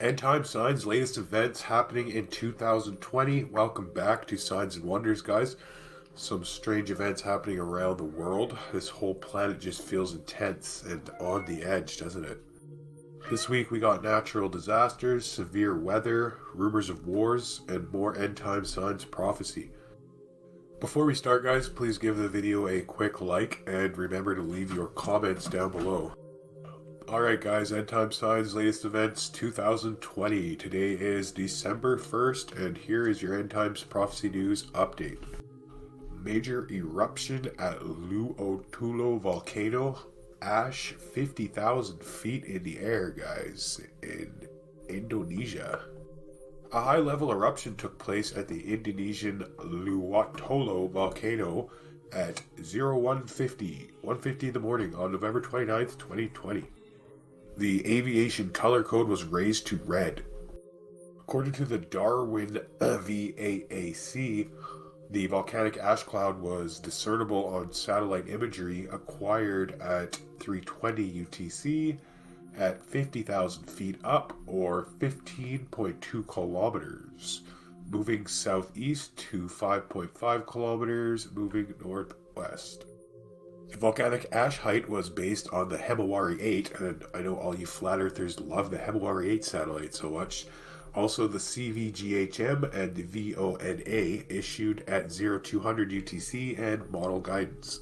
End Time Signs, latest events happening in 2020. Welcome back to Signs and Wonders, guys. Some strange events happening around the world. This whole planet just feels intense and on the edge, doesn't it? This week we got natural disasters, severe weather, rumors of wars, and more end time signs prophecy. Before we start, guys, please give the video a quick like and remember to leave your comments down below. Alright guys, End Time Signs, latest events 2020. Today is December 1st, and here is your End Times Prophecy News update. Major eruption at Luotulo Volcano. Ash 50,000 feet in the air, guys, in Indonesia. A high-level eruption took place at the Indonesian Luotulo Volcano at 1:50 in the morning on November 29th, 2020. The aviation color code was raised to red. According to the Darwin VAAC, the volcanic ash cloud was discernible on satellite imagery acquired at 3:20 UTC at 50,000 feet up, or 15.2 kilometers, moving southeast to 5.5 kilometers, moving northwest. The volcanic ash height was based on the Himawari 8, and I know all you flat earthers love the Himawari 8 satellite so much. Also, the CVGHM and the VONA issued at 0200 UTC and model guidance.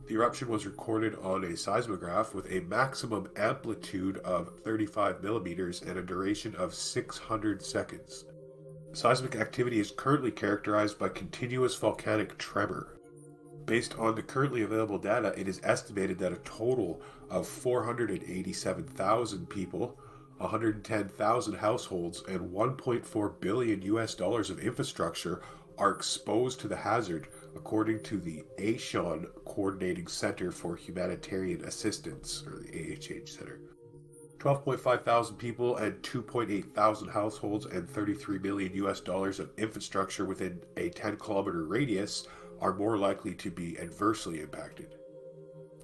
The eruption was recorded on a seismograph with a maximum amplitude of 35 millimeters and a duration of 600 seconds. Seismic activity is currently characterized by continuous volcanic tremor. Based on the currently available data, it is estimated that a total of 487,000 people, 110,000 households, and $1.4 billion of infrastructure are exposed to the hazard, according to the ASHAN Coordinating Center for Humanitarian Assistance, or the AHH Center. 12.5 thousand people and 2.8 thousand households and $33 million of infrastructure within a 10-kilometer radius are more likely to be adversely impacted.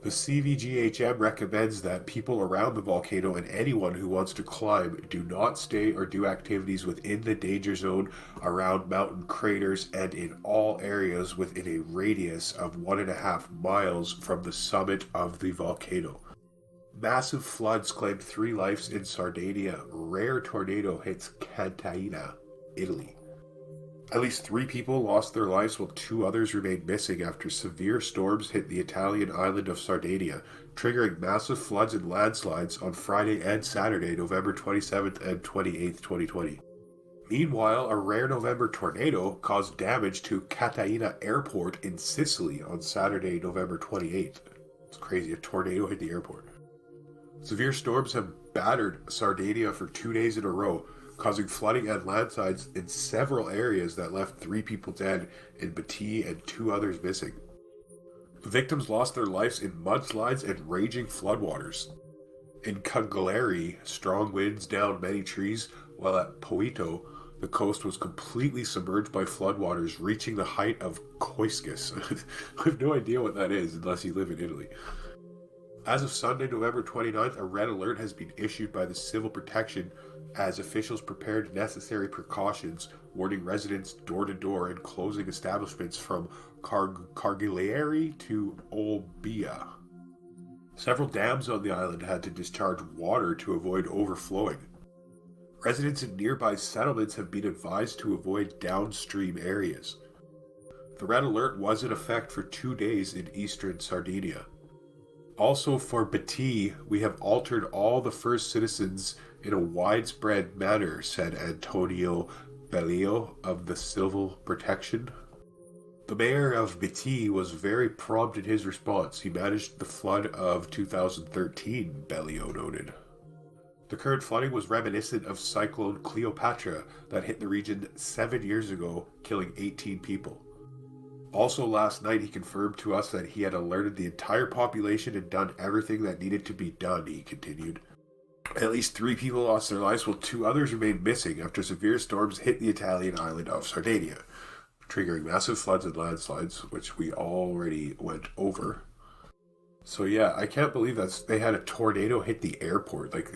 The CVGHM recommends that people around the volcano and anyone who wants to climb do not stay or do activities within the danger zone, around mountain craters, and in all areas within a radius of 1.5 miles from the summit of the volcano. Massive floods claimed 3 lives in Sardinia. Rare tornado hits Catania, Italy. At least 3 people lost their lives while 2 others remained missing after severe storms hit the Italian island of Sardinia, triggering massive floods and landslides on Friday and Saturday, November 27th and 28th, 2020. Meanwhile, a rare November tornado caused damage to Catania Airport in Sicily on Saturday, November 28th. It's crazy, a tornado hit the airport. Severe storms have battered Sardinia for 2 days in a row, causing flooding and landslides in several areas that left 3 people dead in Battii and 2 others missing. The victims lost their lives in mudslides and raging floodwaters. In Cagliari, strong winds downed many trees, while at Poito, the coast was completely submerged by floodwaters, reaching the height of Koiskis. I have no idea what that is unless you live in Italy. As of Sunday, November 29th, a red alert has been issued by the Civil Protection as officials prepared necessary precautions, warning residents door-to-door and closing establishments from Cagliari to Olbia. Several dams on the island had to discharge water to avoid overflowing. Residents in nearby settlements have been advised to avoid downstream areas. The red alert was in effect for 2 days in eastern Sardinia. Also for Battii, we have altered all the first citizens in a widespread manner, said Antonio Bellio of the Civil Protection. The mayor of Battii was very prompt in his response. He managed the flood of 2013, Bellio noted. The current flooding was reminiscent of Cyclone Cleopatra that hit the region 7 years ago, killing 18 people. Also last night, he confirmed to us that he had alerted the entire population and done everything that needed to be done, he continued. At least 3 people lost their lives while 2 others remained missing after severe storms hit the Italian island of Sardinia, triggering massive floods and landslides, which we already went over. So yeah, I can't believe they had a tornado hit the airport. Like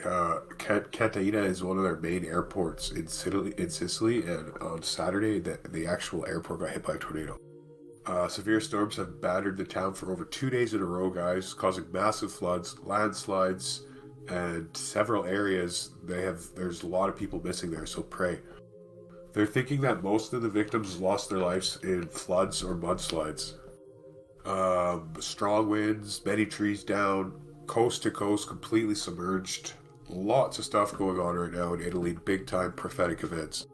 Catania is one of their main airports in Sicily, and on Saturday, the actual airport got hit by a tornado. Severe storms have battered the town for over 2 days in a row, guys, causing massive floods, landslides, and several areas. There's a lot of people missing there, so pray. They're thinking that most of the victims lost their lives in floods or mudslides. Strong winds, many trees down, coast to coast, completely submerged. Lots of stuff going on right now in Italy, big time prophetic events.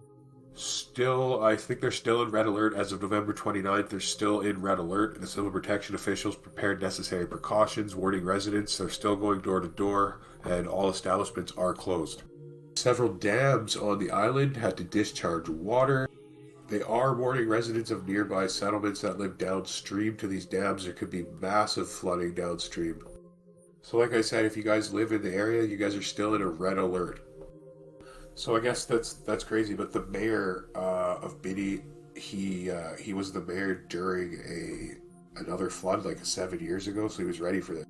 Still, I think they're still in red alert as of November 29th. They're still in red alert. The civil protection officials prepared necessary precautions, warning residents. They're still going door to door, and all establishments are closed. Several dams on the island had to discharge water. They are warning residents of nearby settlements that live downstream to these dams. There could be massive flooding downstream. So like I said, if you guys live in the area, you guys are still in a red alert. So I guess that's crazy, but the mayor of Bini, he was the mayor during another flood like 7 years ago, so he was ready for this.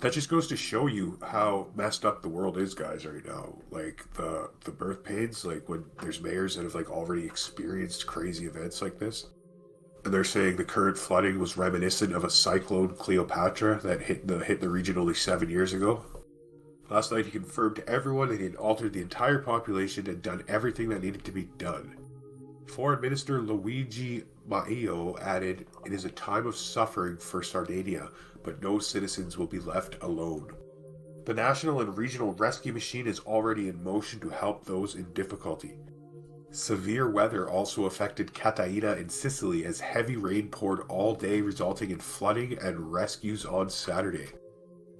That just goes to show you how messed up the world is, guys, right now. Like the birth pains, like when there's mayors that have like already experienced crazy events like this. And they're saying the current flooding was reminiscent of a cyclone Cleopatra that hit the region only 7 years ago. Last night he confirmed to everyone that he had altered the entire population and done everything that needed to be done. Foreign Minister Luigi Maio added, "It is a time of suffering for Sardinia, but no citizens will be left alone." The national and regional rescue machine is already in motion to help those in difficulty. Severe weather also affected Catania in Sicily as heavy rain poured all day, resulting in flooding and rescues on Saturday.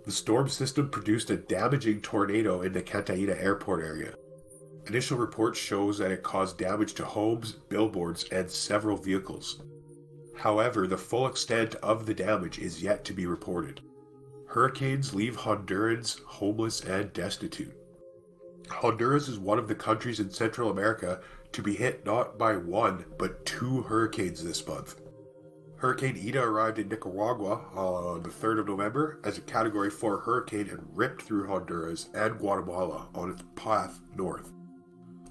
The storm system produced a damaging tornado in the Catania airport area. Initial reports shows that it caused damage to homes, billboards, and several vehicles. However, the full extent of the damage is yet to be reported. Hurricanes leave Hondurans homeless and destitute. Honduras is one of the countries in Central America to be hit not by one, but 2 hurricanes this month. Hurricane Ida arrived in Nicaragua on the 3rd of November as a Category 4 hurricane and ripped through Honduras and Guatemala on its path north.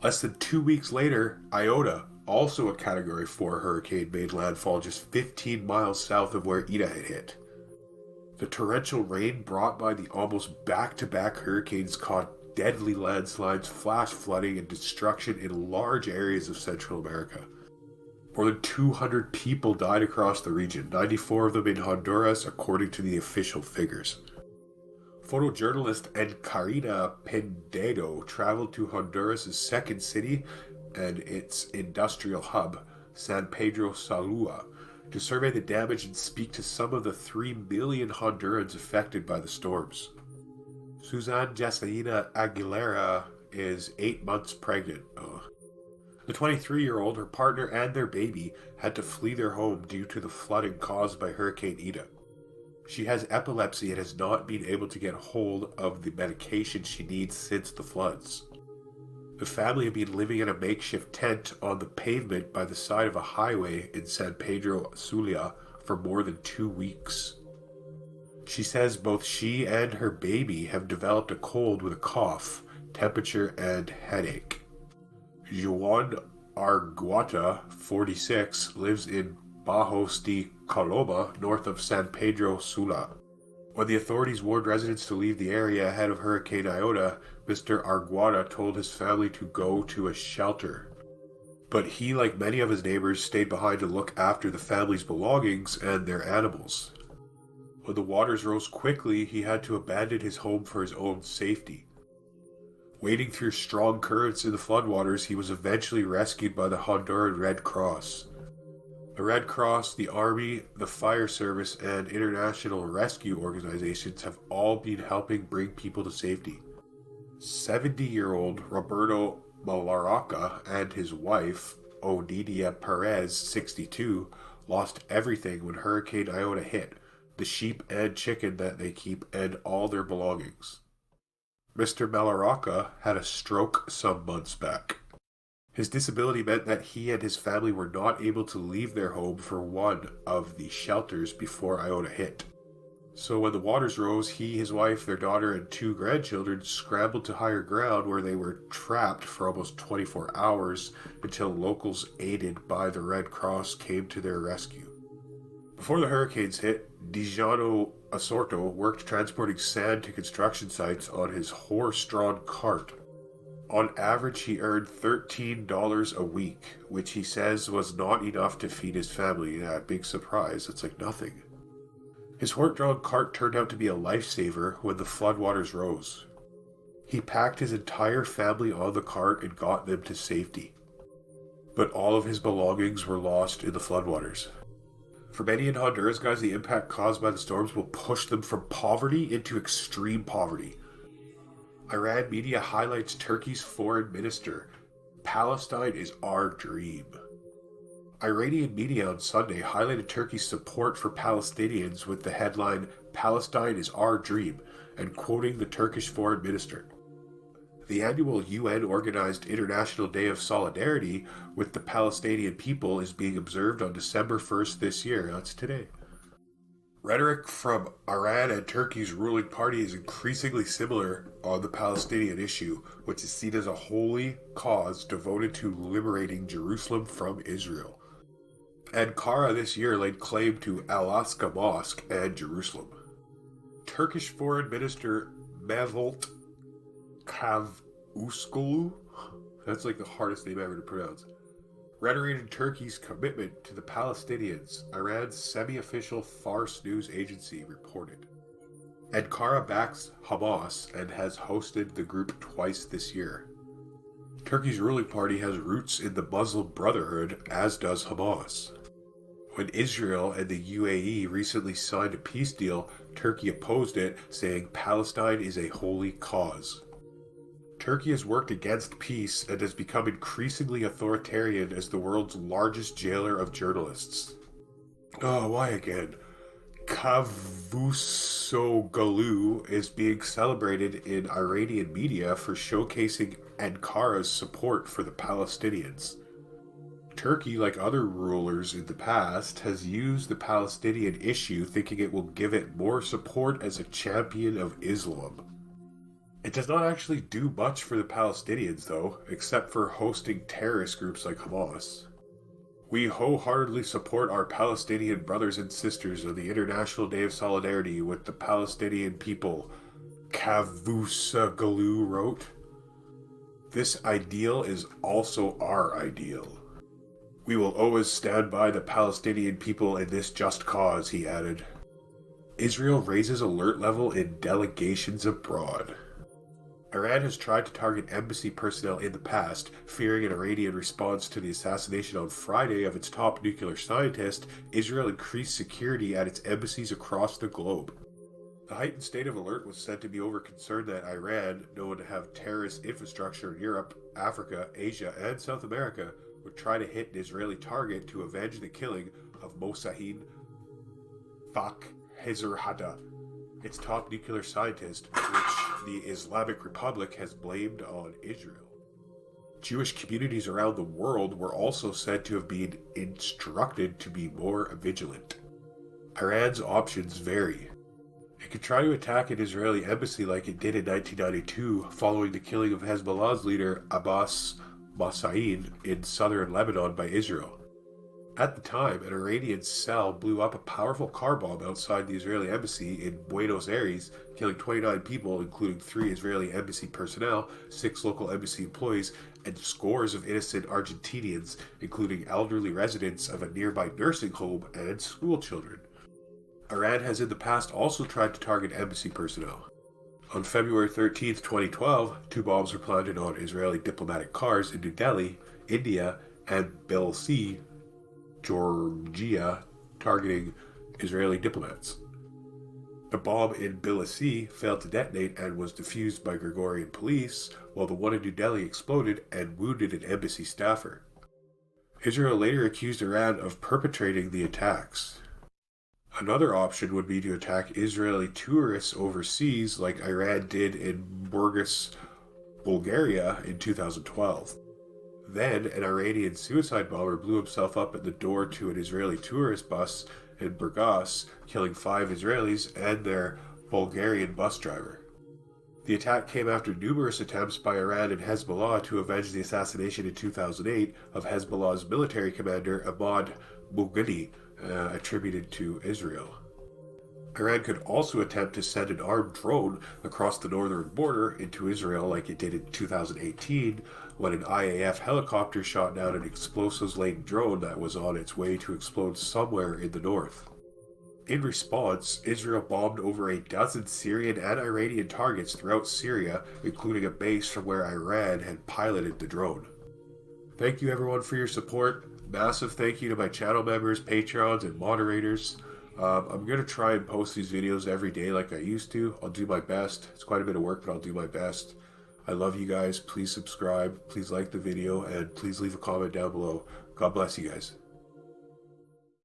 Less than 2 weeks later, Iota, also a Category 4 hurricane, made landfall just 15 miles south of where Ida had hit. The torrential rain brought by the almost back-to-back hurricanes caused deadly landslides, flash flooding, and destruction in large areas of Central America. More than 200 people died across the region, 94 of them in Honduras, according to the official figures. Photojournalist Karina Pendedo traveled to Honduras' second city and its industrial hub, San Pedro Sula, to survey the damage and speak to some of the 3 million Hondurans affected by the storms. Suzanne Jacelina Aguilera is 8 months pregnant. The 23-year-old, her partner, and their baby had to flee their home due to the flooding caused by Hurricane Ida. She has epilepsy and has not been able to get hold of the medication she needs since the floods. The family have been living in a makeshift tent on the pavement by the side of a highway in San Pedro Sula for more than 2 weeks. She says both she and her baby have developed a cold with a cough, temperature, and headache. Juan Arguata, 46, lives in Bajos de Coloma, north of San Pedro Sula. When the authorities warned residents to leave the area ahead of Hurricane Iota, Mr. Arguata told his family to go to a shelter. But he, like many of his neighbors, stayed behind to look after the family's belongings and their animals. When the waters rose quickly, he had to abandon his home for his own safety. Wading through strong currents in the floodwaters, he was eventually rescued by the Honduran Red Cross. The Red Cross, the Army, the Fire Service, and international rescue organizations have all been helping bring people to safety. 70-year-old Roberto Malaraca and his wife, Odidia Perez, 62, lost everything when Hurricane Iota hit, the sheep and chicken that they keep, and all their belongings. Mr. Malaraca had a stroke some months back. His disability meant that he and his family were not able to leave their home for one of the shelters before Iota hit. So when the waters rose, he, his wife, their daughter, and 2 grandchildren scrambled to higher ground where they were trapped for almost 24 hours until locals aided by the Red Cross came to their rescue. Before the hurricanes hit, Dijano Asorto worked transporting sand to construction sites on his horse-drawn cart. On average, he earned $13 a week, which he says was not enough to feed his family. Yeah, big surprise. It's like nothing. His horse-drawn cart turned out to be a lifesaver when the floodwaters rose. He packed his entire family on the cart and got them to safety. But all of his belongings were lost in the floodwaters. For many in Honduras, guys, the impact caused by the storms will push them from poverty into extreme poverty. Iran media highlights Turkey's foreign minister. Palestine is our dream. Iranian media on Sunday highlighted Turkey's support for Palestinians with the headline, Palestine is our dream, and quoting the Turkish foreign minister. The annual UN-organized International Day of Solidarity with the Palestinian people is being observed on December 1st this year. That's today. Rhetoric from Iran and Turkey's ruling party is increasingly similar on the Palestinian issue, which is seen as a holy cause devoted to liberating Jerusalem from Israel. Ankara this year laid claim to Al-Aqsa Mosque and Jerusalem. Turkish Foreign Minister Mevlut Cavusoglu, that's like the hardest name ever to pronounce, reiterated Turkey's commitment to the Palestinians, Iran's semi-official Fars news agency reported. Ankara backs Hamas and has hosted the group twice this year. Turkey's ruling party has roots in the Muslim Brotherhood, as does Hamas. When Israel and the UAE recently signed a peace deal, Turkey opposed it, saying Palestine is a holy cause. Turkey has worked against peace and has become increasingly authoritarian as the world's largest jailer of journalists. Oh, why again? Cavusoglu is being celebrated in Iranian media for showcasing Ankara's support for the Palestinians. Turkey, like other rulers in the past, has used the Palestinian issue thinking it will give it more support as a champion of Islam. It does not actually do much for the Palestinians, though, except for hosting terrorist groups like Hamas. We wholeheartedly support our Palestinian brothers and sisters on the International Day of Solidarity with the Palestinian people, Cavusoglu wrote. This ideal is also our ideal. We will always stand by the Palestinian people in this just cause, he added. Israel raises alert level in delegations abroad. Iran has tried to target embassy personnel in the past, fearing an Iranian response to the assassination on Friday of its top nuclear scientist. Israel increased security at its embassies across the globe. The heightened state of alert was said to be over concern that Iran, known to have terrorist infrastructure in Europe, Africa, Asia, and South America, would try to hit an Israeli target to avenge the killing of Mohsen Fakhrizadeh, its top nuclear scientist, which the Islamic Republic has blamed on Israel. Jewish communities around the world were also said to have been instructed to be more vigilant. Iran's options vary. It could try to attack an Israeli embassy like it did in 1992 following the killing of Hezbollah's leader Abbas Massain in southern Lebanon by Israel. At the time, an Iranian cell blew up a powerful car bomb outside the Israeli embassy in Buenos Aires, killing 29 people, including 3 Israeli embassy personnel, 6 local embassy employees, and scores of innocent Argentinians, including elderly residents of a nearby nursing home and school children. Iran has in the past also tried to target embassy personnel. On February 13, 2012, 2 bombs were planted on Israeli diplomatic cars in New Delhi, India, and Tbilisi, Georgia, targeting Israeli diplomats. The bomb in Tbilisi failed to detonate and was defused by Gregorian police, while the one in New Delhi exploded and wounded an embassy staffer. Israel later accused Iran of perpetrating the attacks. Another option would be to attack Israeli tourists overseas like Iran did in Burgas, Bulgaria in 2012. Then, an Iranian suicide bomber blew himself up at the door to an Israeli tourist bus in Burgas, killing 5 Israelis and their Bulgarian bus driver. The attack came after numerous attempts by Iran and Hezbollah to avenge the assassination in 2008 of Hezbollah's military commander Ahmad Mughni, attributed to Israel. Iran could also attempt to send an armed drone across the northern border into Israel like it did in 2018 when an IAF helicopter shot down an explosives-laden drone that was on its way to explode somewhere in the north. In response, Israel bombed over a dozen Syrian and Iranian targets throughout Syria, including a base from where Iran had piloted the drone. Thank you everyone for your support. Massive thank you to my channel members, Patreons, and moderators. I'm going to try and post these videos every day like I used to. I'll do my best. It's quite a bit of work, but I'll do my best. I love you guys. Please subscribe. Please like the video. And please leave a comment down below. God bless you guys.